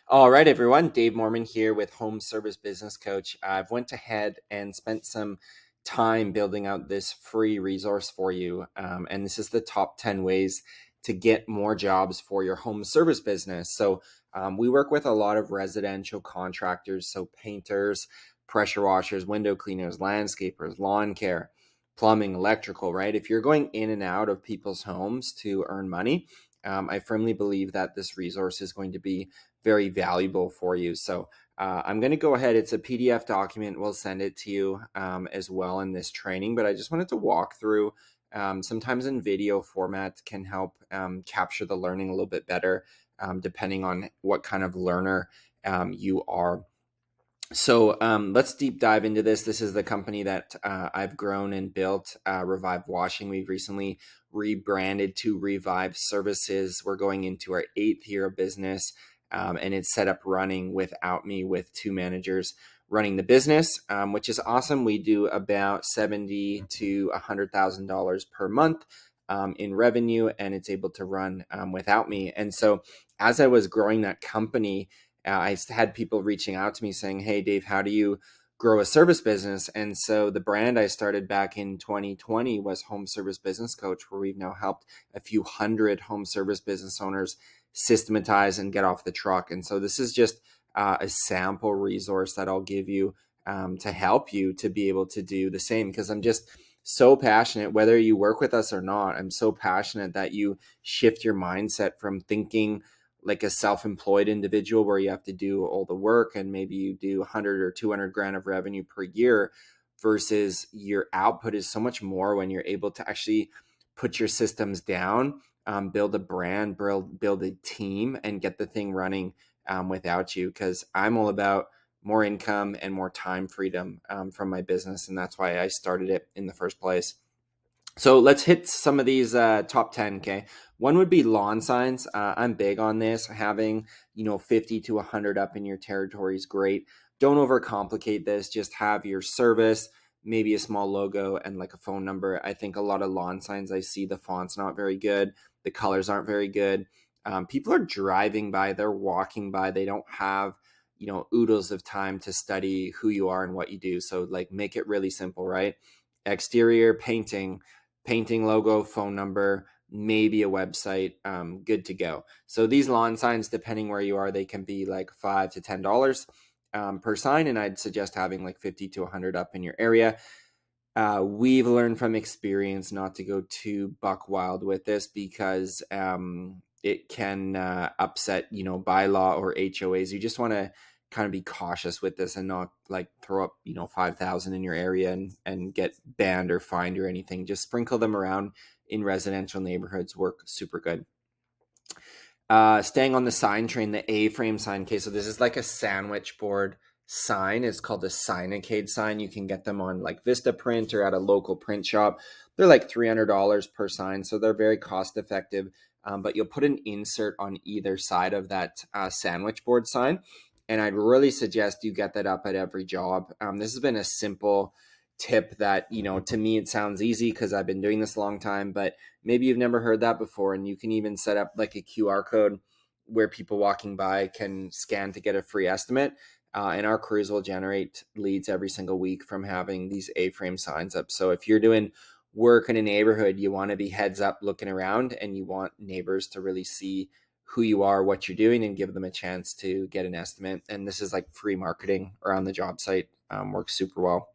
All right, everyone. Dave Mormon here with Home Service Business Coach. I've went ahead and spent some time building out this free resource for you. And this is the top 10 ways to get more jobs for your home service business. So we work with a lot of residential contractors, so painters, pressure washers, window cleaners, landscapers, lawn care, plumbing, electrical, right? If you're going in and out of people's homes to earn money, I firmly believe that this resource is going to be very valuable for you. So I'm going to go ahead. It's a PDF document. We'll send it to you as well in this training. But I just wanted to walk through. Sometimes in video format can help capture the learning a little bit better, depending on what kind of learner you are. So let's deep dive into this. This is the company that I've grown and built, Revive Washing. We've recently rebranded to Revive Services. We're going into our 8th year of business, and it's set up running without me with 2 managers running the business, which is awesome. We do about $70,000 to $100,000 per month in revenue, and it's able to run without me. And so as I was growing that company, I had people reaching out to me saying, "Hey, Dave, how do you grow a service business?" And so the brand I started back in 2020 was Home Service Business Coach, where we've now helped a few hundred home service business owners systematize and get off the truck. And so this is just a sample resource that I'll give you to help you to be able to do the same, because I'm just so passionate, whether you work with us or not. I'm so passionate that you shift your mindset from thinking like a self-employed individual where you have to do all the work and maybe you do 100 or 200 grand of revenue per year, versus your output is so much more when you're able to actually put your systems down, build a brand, build a team, and get the thing running without you. Because I'm all about more income and more time freedom from my business, and that's why I started it in the first place. So let's hit some of these top 10. Okay. One would be lawn signs. I'm big on this. Having, 50 to 100 up in your territory is great. Don't overcomplicate this. Just have your service, maybe a small logo, and like a phone number. I think a lot of lawn signs I see, the font's not very good. The colors aren't very good. People are driving by, they're walking by. They don't have, oodles of time to study who you are and what you do. So like make it really simple, right? Exterior painting logo, phone number, maybe a website, good to go. So these lawn signs, depending where you are, they can be like $5 to $10 per sign, and I'd suggest having like 50 to 100 up in your area. We've learned from experience not to go too buck wild with this, because it can upset, bylaw or HOAs. You just want to kind of be cautious with this and not like throw up, 5,000 in your area and get banned or fined or anything. Just sprinkle them around in residential neighborhoods work super good. Staying on the sign train, the A-frame sign. Okay, so this is like a sandwich board sign. It's called a Signacade sign. You can get them on like Vistaprint or at a local print shop. They're like $300 per sign, so they're very cost effective. But you'll put an insert on either side of that sandwich board sign, and I'd really suggest you get that up at every job. This has been a simple tip that, to me it sounds easy because I've been doing this a long time, but maybe you've never heard that before. And you can even set up like a QR code where people walking by can scan to get a free estimate. And our crews will generate leads every single week from having these A-frame signs up. So if you're doing work in a neighborhood, you want to be heads up looking around, and you want neighbors to really see who you are, what you're doing, and give them a chance to get an estimate. And this is like free marketing around the job site. Works super well.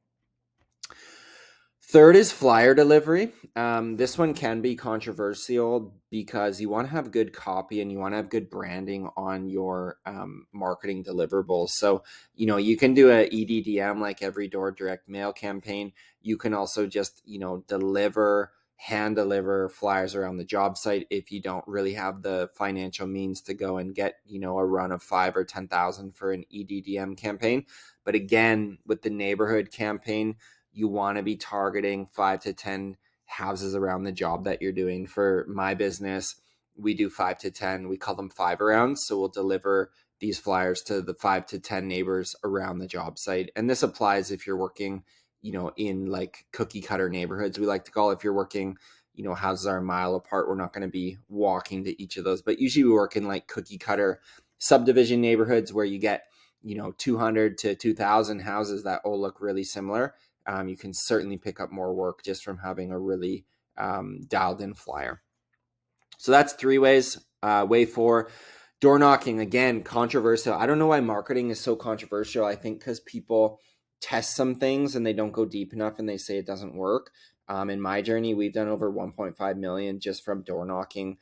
Third is flyer delivery. This one can be controversial because you want to have good copy and you want to have good branding on your marketing deliverables. So, you can do a EDDM, like every door direct mail campaign. You can also just, hand deliver flyers around the job site if you don't really have the financial means to go and get, a run of 5 or 10,000 for an EDDM campaign. But again, with the neighborhood campaign, you want to be targeting 5 to 10 houses around the job that you're doing. For my business, we do 5 to 10. We call them 5 arounds. So we'll deliver these flyers to the 5 to 10 neighbors around the job site. And this applies if you're working, in like cookie cutter neighborhoods, we like to call it. If you're working, houses are a mile apart, we're not going to be walking to each of those. But usually we work in like cookie cutter subdivision neighborhoods where you get 200 to 2,000 houses that all look really similar, you can certainly pick up more work just from having a really dialed in flyer. So that's 3 ways. Way 4, door knocking. Again, controversial. I don't know why marketing is so controversial. I think because people test some things and they don't go deep enough and they say it doesn't work. In my journey, we've done over 1.5 million just from door knocking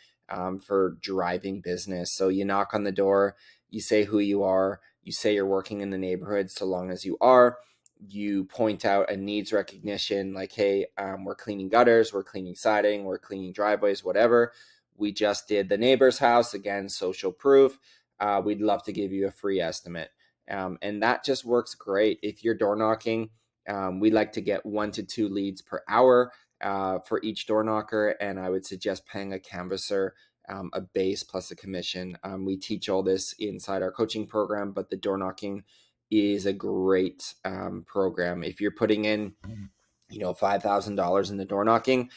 for driving business. So you knock on the door, you say who you are, you say you're working in the neighborhood so long as you are. You point out a needs recognition like, hey, we're cleaning gutters, we're cleaning siding, we're cleaning driveways, whatever. We just did the neighbor's house, again, social proof. We'd love to give you a free estimate. And that just works great. If you're door knocking, we like to get 1 to 2 leads per hour for each door knocker. And I would suggest paying a canvasser a base plus a commission. We teach all this inside our coaching program, but the door knocking is a great program. If you're putting in, $5,000 in the door knocking,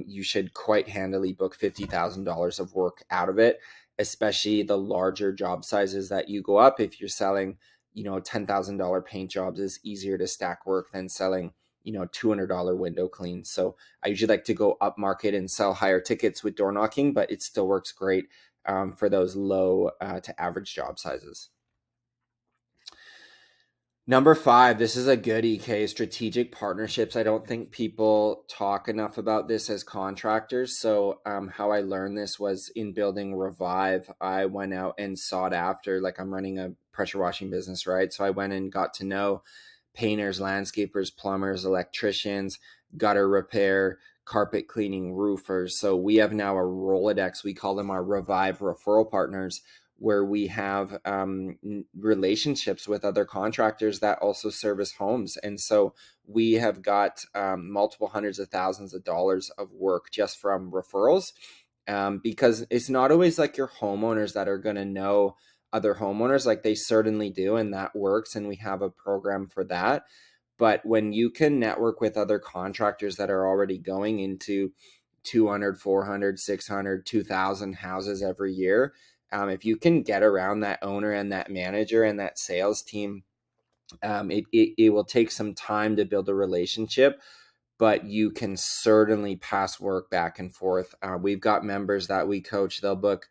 you should quite handily book $50,000 of work out of it, especially the larger job sizes that you go up. If you're selling, $10,000 paint jobs, is easier to stack work than selling, $200 window cleans. So I usually like to go up market and sell higher tickets with door knocking, but it still works great for those low to average job sizes. Number 5, this is a good EK, strategic partnerships. I don't think people talk enough about this as contractors. So how I learned this was in building Revive. I went out and sought after, like, I'm running a pressure washing business, right? So I went and got to know painters, landscapers, plumbers, electricians, gutter repair, carpet cleaning, roofers. So we have now a Rolodex. We call them our Revive referral partners, where we have relationships with other contractors that also service homes. And so we have got multiple hundreds of thousands of dollars of work just from referrals, because it's not always like your homeowners that are going to know other homeowners. Like, they certainly do, and that works, and we have a program for that. But when you can network with other contractors that are already going into 200, 400, 600, 2,000 houses every year, if you can get around that owner and that manager and that sales team, it will take some time to build a relationship, but you can certainly pass work back and forth. We've got members that we coach, they'll book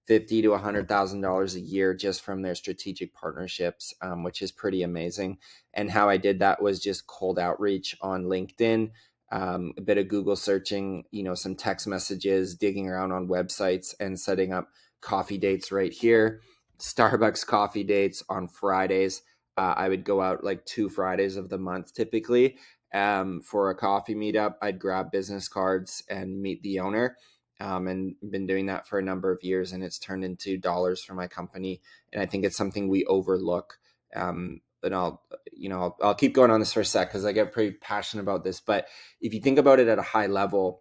$50,000 to $100,000 a year just from their strategic partnerships, which is pretty amazing. And how I did that was just cold outreach on LinkedIn, a bit of Google searching, some text messages, digging around on websites, and setting up coffee dates right here. Starbucks coffee dates on Fridays. I would go out like 2 Fridays of the month typically for a coffee meetup. I'd grab business cards and meet the owner, and been doing that for a number of years, and it's turned into dollars for my company. And I think it's something we overlook. And I'll keep going on this for a sec because I get pretty passionate about this. But if you think about it at a high level,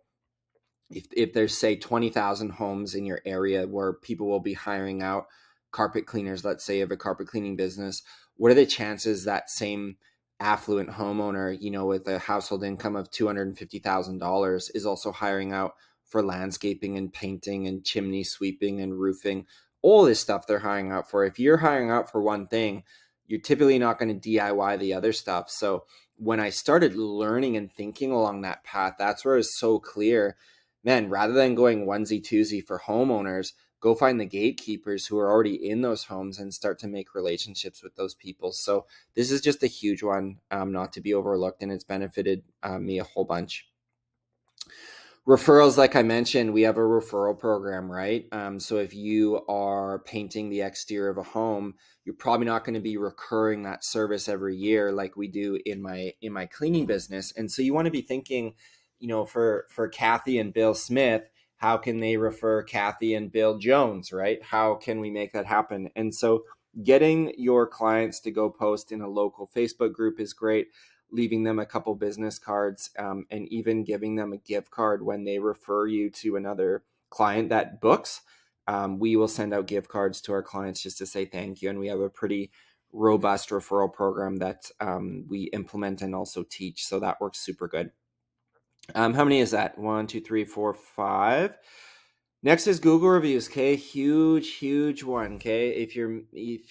if there's, say, 20,000 homes in your area where people will be hiring out carpet cleaners, let's say you have a carpet cleaning business, what are the chances that same affluent homeowner, with a household income of $250,000 is also hiring out for landscaping and painting and chimney sweeping and roofing, all this stuff they're hiring out for? If you're hiring out for one thing, you're typically not going to DIY the other stuff. So when I started learning and thinking along that path, that's where it was so clear, man, rather than going onesie twosie for homeowners, go find the gatekeepers who are already in those homes and start to make relationships with those people. So this is just a huge one, not to be overlooked, and it's benefited me a whole bunch. Referrals, like I mentioned, we have a referral program, right? So if you are painting the exterior of a home, you're probably not going to be recurring that service every year like we do in my cleaning business. And so you want to be thinking, for Kathy and Bill Smith, how can they refer Kathy and Bill Jones, right? How can we make that happen? And so getting your clients to go post in a local Facebook group is great. Leaving them a couple business cards, and even giving them a gift card when they refer you to another client that books. We will send out gift cards to our clients just to say thank you. And we have a pretty robust referral program that we implement and also teach. So that works super good. How many is that? 1, 2, 3, 4, 5. Next is Google reviews. Okay, huge one. Okay, if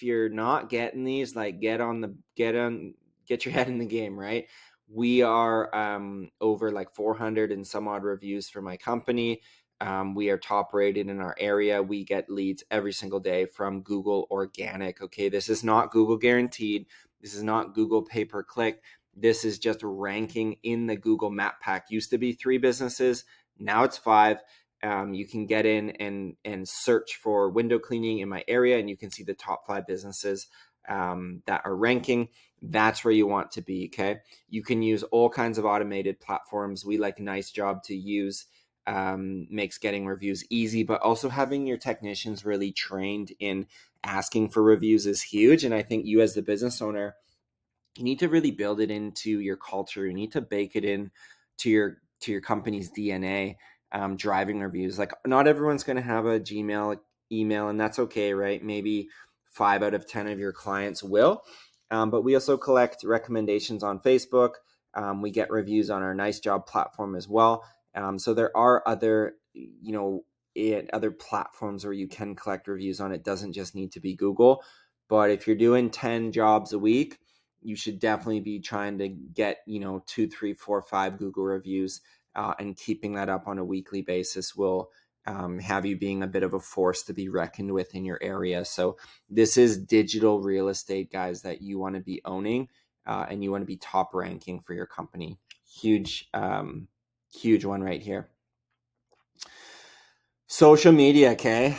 you're not getting these, like get your head in the game, right? We are over like 400 and some odd reviews for my company. We are top rated in our area. We get leads every single day from Google organic. Okay, this is not Google guaranteed. This is not Google pay per click. This is just ranking in the Google Map Pack. Used to be 3 businesses, now it's 5. You can get in and search for window cleaning in my area, and you can see the top 5 businesses that are ranking. That's where you want to be. Okay, you can use all kinds of automated platforms. We like Nice Job to use. Makes getting reviews easy, but also having your technicians really trained in asking for reviews is huge. And I think you, as the business owner, you need to really build it into your culture. You need to bake it in to your company's DNA. Driving reviews, like, not everyone's going to have a Gmail email, and that's okay, right? Maybe 5 out of 10 of your clients will. But we also collect recommendations on Facebook. We get reviews on our Nice Job platform as well. So there are other other platforms where you can collect reviews on. It doesn't just need to be Google. But if you're doing 10 jobs a week, you should definitely be trying to get 2, 3, 4, 5 Google reviews, and keeping that up on a weekly basis will have you being a bit of a force to be reckoned with in your area. So this is digital real estate, guys, that you want to be owning, and you want to be top ranking for your company. Huge one right here. Social media. Okay,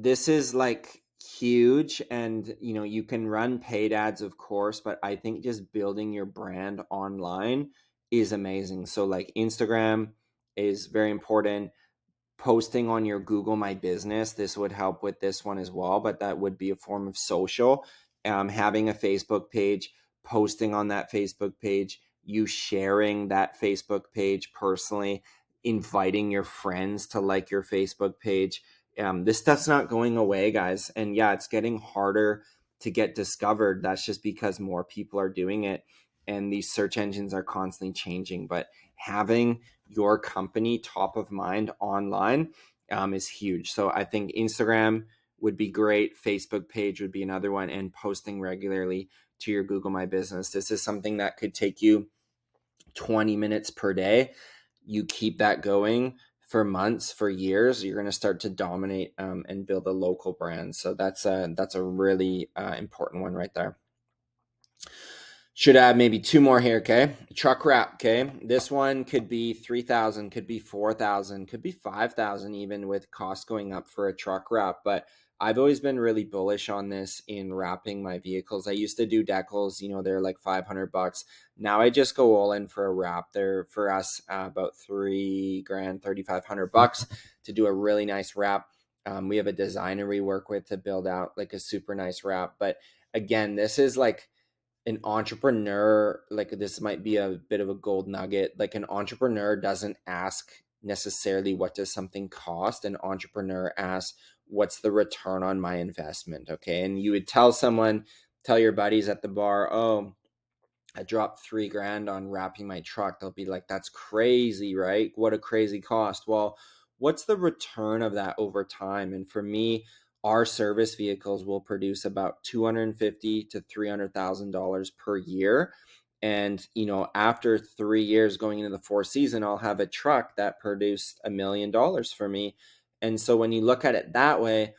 this is like huge, and you can run paid ads, of course, but I think just building your brand online is amazing. So like Instagram is very important. Posting on your Google My Business, this would help with this one as well, but that would be a form of social. Having a Facebook page, posting on that Facebook page, you sharing that Facebook page personally, inviting your friends to like your Facebook page. This stuff's not going away, guys. And yeah, it's getting harder to get discovered. That's just because more people are doing it, and these search engines are constantly changing. But having your company top of mind online is huge. So I think Instagram would be great. Facebook page would be another one, and posting regularly to your Google My Business. This is something that could take you 20 minutes per day. You keep that going for months, for years, you're going to start to dominate and build a local brand. So that's a really important one right there. Should add maybe 2 more here. Okay, truck wrap. Okay, this one could be 3,000, could be 4,000, could be 5,000, even with cost going up for a truck wrap. But I've always been really bullish on this in wrapping my vehicles. I used to do decals, they're like $500. Now I just go all in for a wrap. They're for us about $3,000, $3,500 to do a really nice wrap. We have a designer we work with to build out like a super nice wrap. But again, this is like an entrepreneur, like, this might be a bit of a gold nugget. Like, an entrepreneur doesn't ask necessarily what does something cost. An entrepreneur asks, what's the return on my investment? Okay, and you would tell your buddies at the bar, oh, I dropped $3,000 on wrapping my truck. They'll be like, that's crazy, right? What a crazy cost. Well, what's the return of that over time? And for me, our service vehicles will produce about $250,000 to $300,000 per year. And, after 3 years going into the 4th season, I'll have a truck that produced $1 million for me. And so when you look at it that way,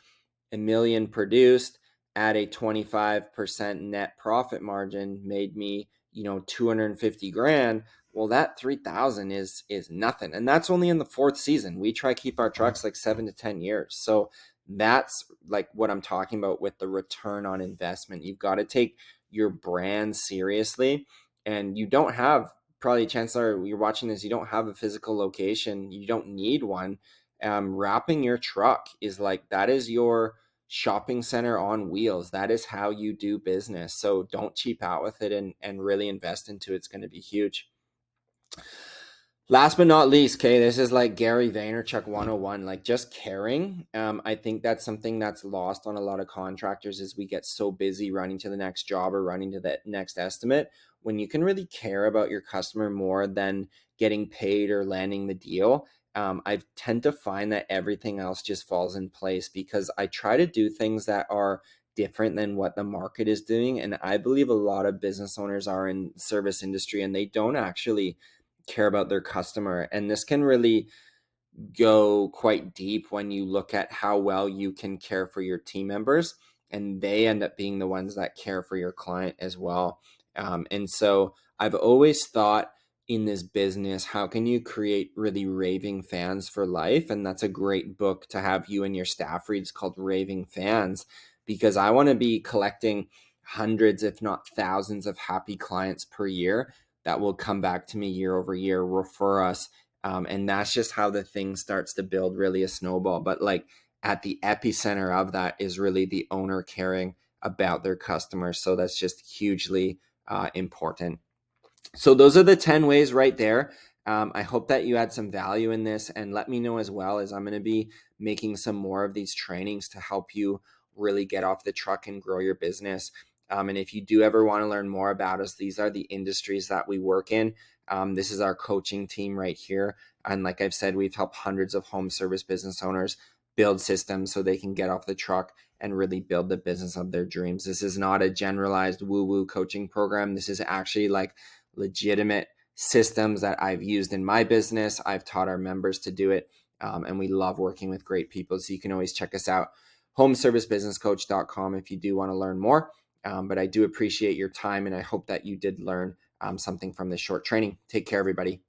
$1 million produced at a 25% net profit margin made me, 250 grand. Well, that 3,000 is nothing. And that's only in the 4th season. We try to keep our trucks like 7 to 10 years. So that's like what I'm talking about with the return on investment. You've got to take your brand seriously, and you don't have, probably chances are you're watching this, you don't have a physical location. You don't need one. Wrapping your truck is like, that is your shopping center on wheels. That is how you do business. So don't cheap out with it, and really invest into it. It's going to be huge. Last but not least, okay, this is like Gary Vaynerchuk 101, like just caring. I think that's something that's lost on a lot of contractors, is we get so busy running to the next job or running to the next estimate. When you can really care about your customer more than getting paid or landing the deal, I tend to find that everything else just falls in place because I try to do things that are different than what the market is doing. And I believe a lot of business owners are in service industry and they don't actually care about their customer. And this can really go quite deep when you look at how well you can care for your team members, and they end up being the ones that care for your client as well. And so I've always thought in this business, how can you create really raving fans for life? And that's a great book to have you and your staff read. It's called Raving Fans, because I want to be collecting hundreds, if not thousands, of happy clients per year that will come back to me year over year, refer us, and that's just how the thing starts to build really a snowball. But like at the epicenter of that is really the owner caring about their customers. So that's just hugely important. So those are the 10 ways right there. I hope that you had some value in this, and let me know as well, as I'm going to be making some more of these trainings to help you really get off the truck and grow your business. And if you do ever want to learn more about us, these are the industries that we work in. This is our coaching team right here. And like I've said, we've helped hundreds of home service business owners build systems so they can get off the truck and really build the business of their dreams. This is not a generalized woo-woo coaching program. This is actually like legitimate systems that I've used in my business. I've taught our members to do it. And we love working with great people. So you can always check us out, homeservicebusinesscoach.com, if you do want to learn more. But I do appreciate your time, and I hope that you did learn something from this short training. Take care, everybody.